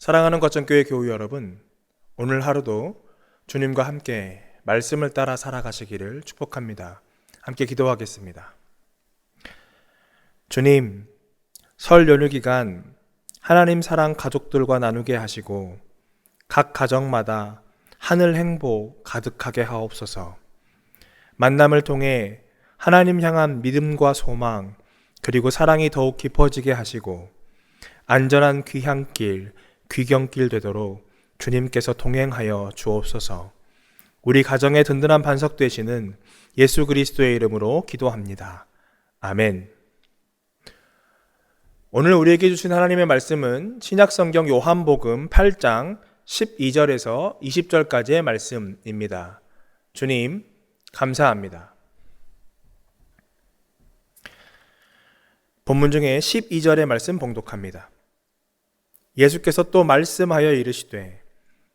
사랑하는 거점교회 교우 여러분, 오늘 하루도 주님과 함께 말씀을 따라 살아가시기를 축복합니다. 함께 기도하겠습니다. 주님, 설 연휴 기간 하나님 사랑 가족들과 나누게 하시고 각 가정마다 하늘 행복 가득하게 하옵소서. 만남을 통해 하나님 향한 믿음과 소망 그리고 사랑이 더욱 깊어지게 하시고 안전한 귀향길, 귀경길 되도록 주님께서 동행하여 주옵소서. 우리 가정의 든든한 반석 되시는 예수 그리스도의 이름으로 기도합니다. 아멘. 오늘 우리에게 주신 하나님의 말씀은 신약성경 요한복음 8장 12절에서 20절까지의 말씀입니다. 주님, 감사합니다. 본문 중에 12절의 말씀 봉독합니다. 예수께서 또 말씀하여 이르시되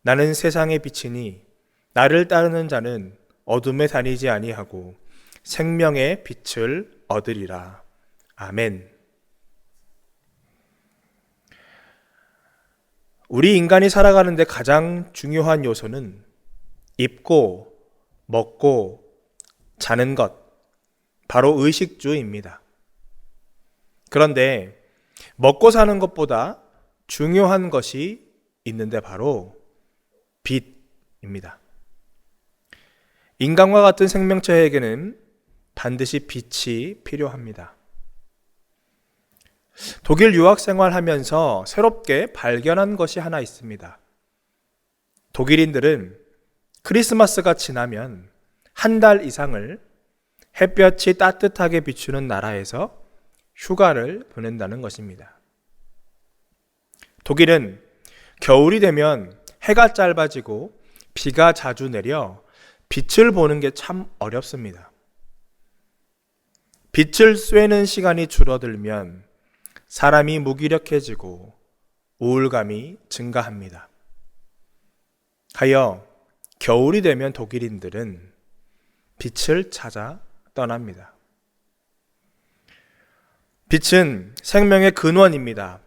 나는 세상의 빛이니 나를 따르는 자는 어둠에 다니지 아니하고 생명의 빛을 얻으리라. 아멘. 우리 인간이 살아가는데 가장 중요한 요소는 입고 먹고 자는 것, 바로 의식주입니다. 그런데 먹고 사는 것보다 중요한 것이 있는데 바로 빛입니다. 인간과 같은 생명체에게는 반드시 빛이 필요합니다. 독일 유학 생활하면서 새롭게 발견한 것이 하나 있습니다. 독일인들은 크리스마스가 지나면 한 달 이상을 햇볕이 따뜻하게 비추는 나라에서 휴가를 보낸다는 것입니다. 독일은 겨울이 되면 해가 짧아지고 비가 자주 내려 빛을 보는 게 참 어렵습니다. 빛을 쐬는 시간이 줄어들면 사람이 무기력해지고 우울감이 증가합니다. 하여 겨울이 되면 독일인들은 빛을 찾아 떠납니다. 빛은 생명의 근원입니다.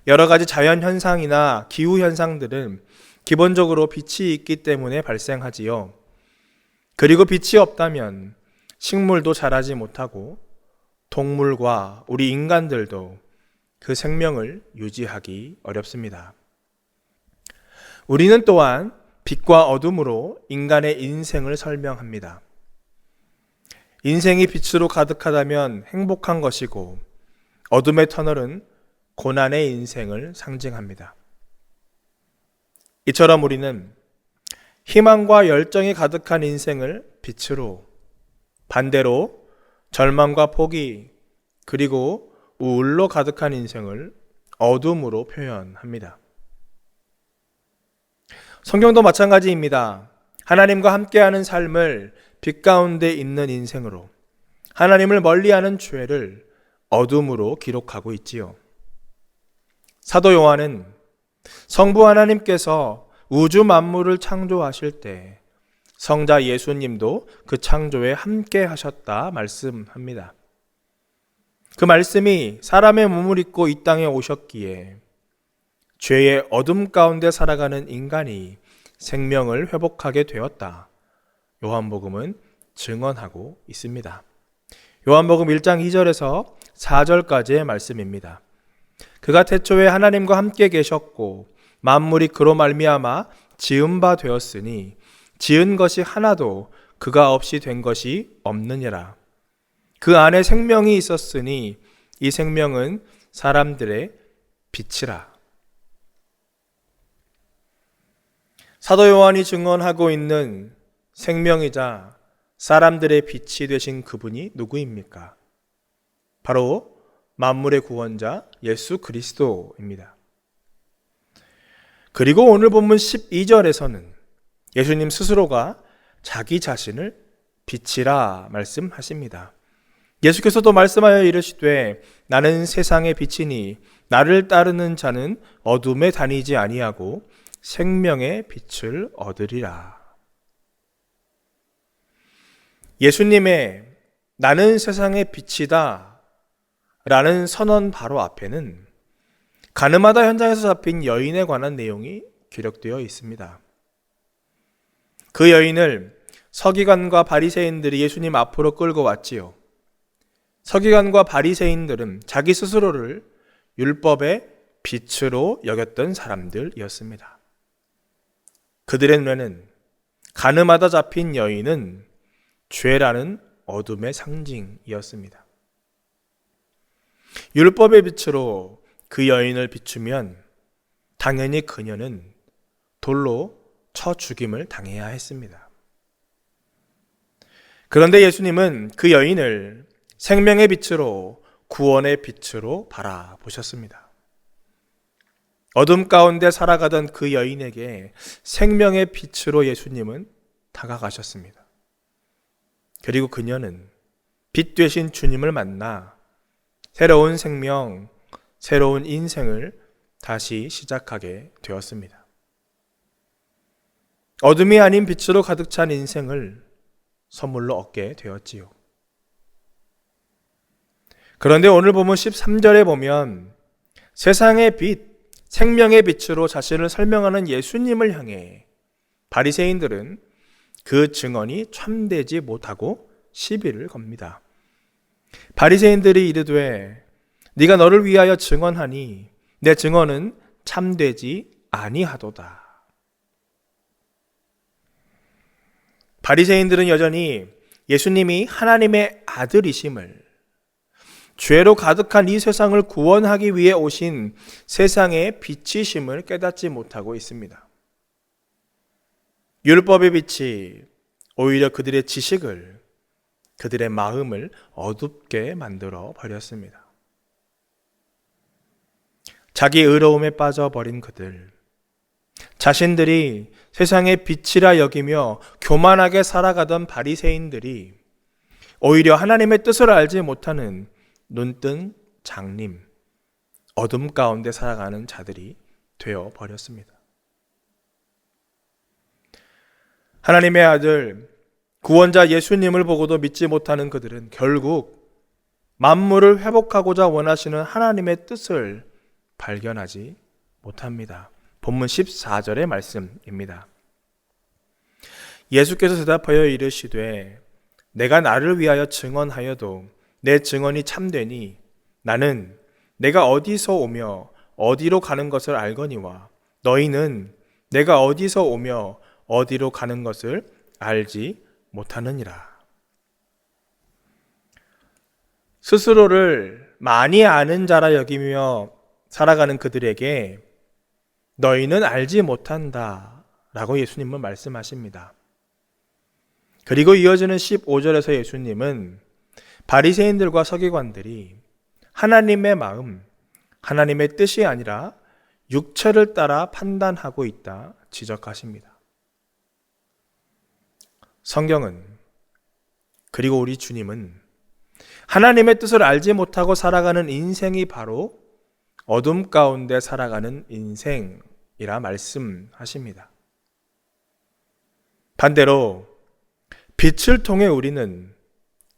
여러 가지 자연 현상이나 기후 현상들은 기본적으로 빛이 있기 때문에 발생하지요. 그리고 빛이 없다면 식물도 자라지 못하고 동물과 우리 인간들도 그 생명을 유지하기 어렵습니다. 우리는 또한 빛과 어둠으로 인간의 인생을 설명합니다. 인생이 빛으로 가득하다면 행복한 것이고 어둠의 터널은 고난의 인생을 상징합니다. 이처럼 우리는 희망과 열정이 가득한 인생을 빛으로, 반대로 절망과 포기 그리고 우울로 가득한 인생을 어둠으로 표현합니다. 성경도 마찬가지입니다. 하나님과 함께하는 삶을 빛 가운데 있는 인생으로, 하나님을 멀리하는 죄를 어둠으로 기록하고 있지요. 사도 요한은 성부 하나님께서 우주 만물을 창조하실 때 성자 예수님도 그 창조에 함께 하셨다 말씀합니다. 그 말씀이 사람의 몸을 입고 이 땅에 오셨기에 죄의 어둠 가운데 살아가는 인간이 생명을 회복하게 되었다. 요한복음은 증언하고 있습니다. 요한복음 1장 2절에서 4절까지의 말씀입니다. 그가 태초에 하나님과 함께 계셨고 만물이 그로 말미암아 지은 바 되었으니 지은 것이 하나도 그가 없이 된 것이 없느니라. 그 안에 생명이 있었으니 이 생명은 사람들의 빛이라. 사도 요한이 증언하고 있는 생명이자 사람들의 빛이 되신 그분이 누구입니까? 바로 만물의 구원자 예수 그리스도입니다. 그리고 오늘 본문 12절에서는 예수님 스스로가 자기 자신을 빛이라 말씀하십니다. 예수께서도 말씀하여 이르시되 나는 세상의 빛이니 나를 따르는 자는 어둠에 다니지 아니하고 생명의 빛을 얻으리라. 예수님의 나는 세상의 빛이다 라는 선언 바로 앞에는 가늠하다 현장에서 잡힌 여인에 관한 내용이 기록되어 있습니다. 그 여인을 서기관과 바리새인들이 예수님 앞으로 끌고 왔지요. 서기관과 바리새인들은 자기 스스로를 율법의 빛으로 여겼던 사람들이었습니다. 그들의 눈에는 가늠하다 잡힌 여인은 죄라는 어둠의 상징이었습니다. 율법의 빛으로 그 여인을 비추면 당연히 그녀는 돌로 쳐 죽임을 당해야 했습니다. 그런데 예수님은 그 여인을 생명의 빛으로, 구원의 빛으로 바라보셨습니다. 어둠 가운데 살아가던 그 여인에게 생명의 빛으로 예수님은 다가가셨습니다. 그리고 그녀는 빛 되신 주님을 만나 새로운 생명, 새로운 인생을 다시 시작하게 되었습니다. 어둠이 아닌 빛으로 가득 찬 인생을 선물로 얻게 되었지요. 그런데 오늘 본문 13절에 보면 세상의 빛, 생명의 빛으로 자신을 설명하는 예수님을 향해 바리새인들은 그 증언이 참되지 못하고 시비를 겁니다. 바리새인들이 이르되 네가 너를 위하여 증언하니 내 증언은 참되지 아니하도다. 바리새인들은 여전히 예수님이 하나님의 아들이심을, 죄로 가득한 이 세상을 구원하기 위해 오신 세상의 빛이심을 깨닫지 못하고 있습니다. 율법의 빛이 오히려 그들의 지식을, 그들의 마음을 어둡게 만들어 버렸습니다. 자기 의로움에 빠져버린 그들, 자신들이 세상의 빛이라 여기며 교만하게 살아가던 바리새인들이 오히려 하나님의 뜻을 알지 못하는 눈뜬 장님, 어둠 가운데 살아가는 자들이 되어 버렸습니다. 하나님의 아들, 구원자 예수님을 보고도 믿지 못하는 그들은 결국 만물을 회복하고자 원하시는 하나님의 뜻을 발견하지 못합니다. 본문 14절의 말씀입니다. 예수께서 대답하여 이르시되 내가 나를 위하여 증언하여도 내 증언이 참되니 나는 내가 어디서 오며 어디로 가는 것을 알거니와 너희는 내가 어디서 오며 어디로 가는 것을 알지 못하느니라. 스스로를 많이 아는 자라 여기며 살아가는 그들에게 너희는 알지 못한다 라고 예수님은 말씀하십니다. 그리고 이어지는 15절에서 예수님은 바리새인들과 서기관들이 하나님의 마음, 하나님의 뜻이 아니라 육체를 따라 판단하고 있다 지적하십니다. 성경은, 그리고 우리 주님은 하나님의 뜻을 알지 못하고 살아가는 인생이 바로 어둠 가운데 살아가는 인생이라 말씀하십니다. 반대로 빛을 통해 우리는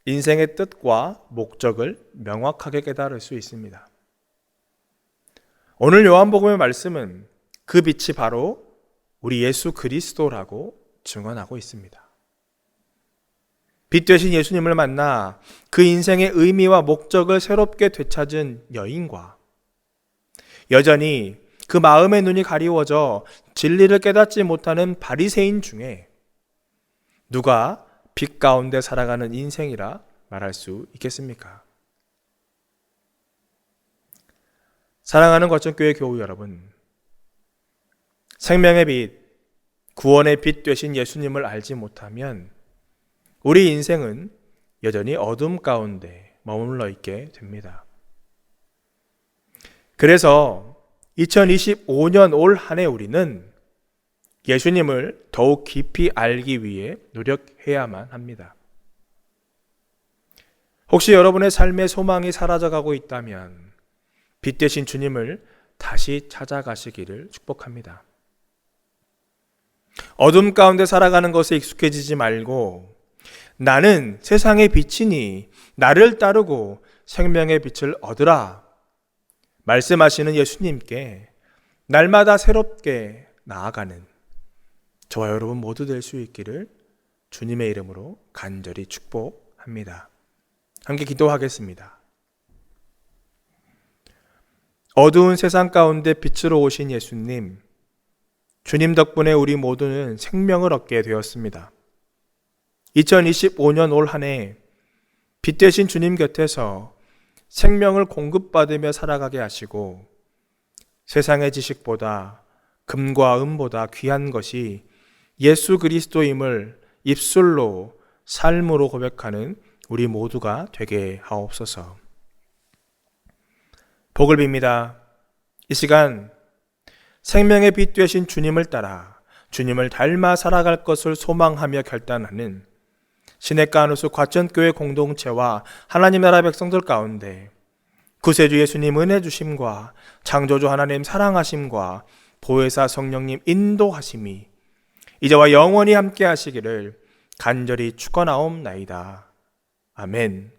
인생의 뜻과 목적을 명확하게 깨달을 수 있습니다. 오늘 요한복음의 말씀은 그 빛이 바로 우리 예수 그리스도라고 증언하고 있습니다. 빛 되신 예수님을 만나 그 인생의 의미와 목적을 새롭게 되찾은 여인과 여전히 그 마음의 눈이 가리워져 진리를 깨닫지 못하는 바리새인 중에 누가 빛 가운데 살아가는 인생이라 말할 수 있겠습니까? 사랑하는 거천교회 교우 여러분, 생명의 빛, 구원의 빛 되신 예수님을 알지 못하면 우리 인생은 여전히 어둠 가운데 머물러 있게 됩니다. 그래서 2025년 올 한 해 우리는 예수님을 더욱 깊이 알기 위해 노력해야만 합니다. 혹시 여러분의 삶의 소망이 사라져가고 있다면 빛 되신 주님을 다시 찾아가시기를 축복합니다. 어둠 가운데 살아가는 것에 익숙해지지 말고 나는 세상의 빛이니 나를 따르고 생명의 빛을 얻으라. 말씀하시는 예수님께 날마다 새롭게 나아가는 저와 여러분 모두 될 수 있기를 주님의 이름으로 간절히 축복합니다. 함께 기도하겠습니다. 어두운 세상 가운데 빛으로 오신 예수님, 주님 덕분에 우리 모두는 생명을 얻게 되었습니다. 2025년 올 한 해 빛 되신 주님 곁에서 생명을 공급받으며 살아가게 하시고 세상의 지식보다 금과 은보다 귀한 것이 예수 그리스도임을 입술로 삶으로 고백하는 우리 모두가 되게 하옵소서. 복을 빕니다. 이 시간 생명의 빛 되신 주님을 따라 주님을 닮아 살아갈 것을 소망하며 결단하는 시냇가 한우수 과천교회 공동체와 하나님 나라 백성들 가운데 구세주 예수님 은혜 주심과 창조주 하나님 사랑하심과 보혜사 성령님 인도하심이 이제와 영원히 함께 하시기를 간절히 축원하옵나이다. 아멘.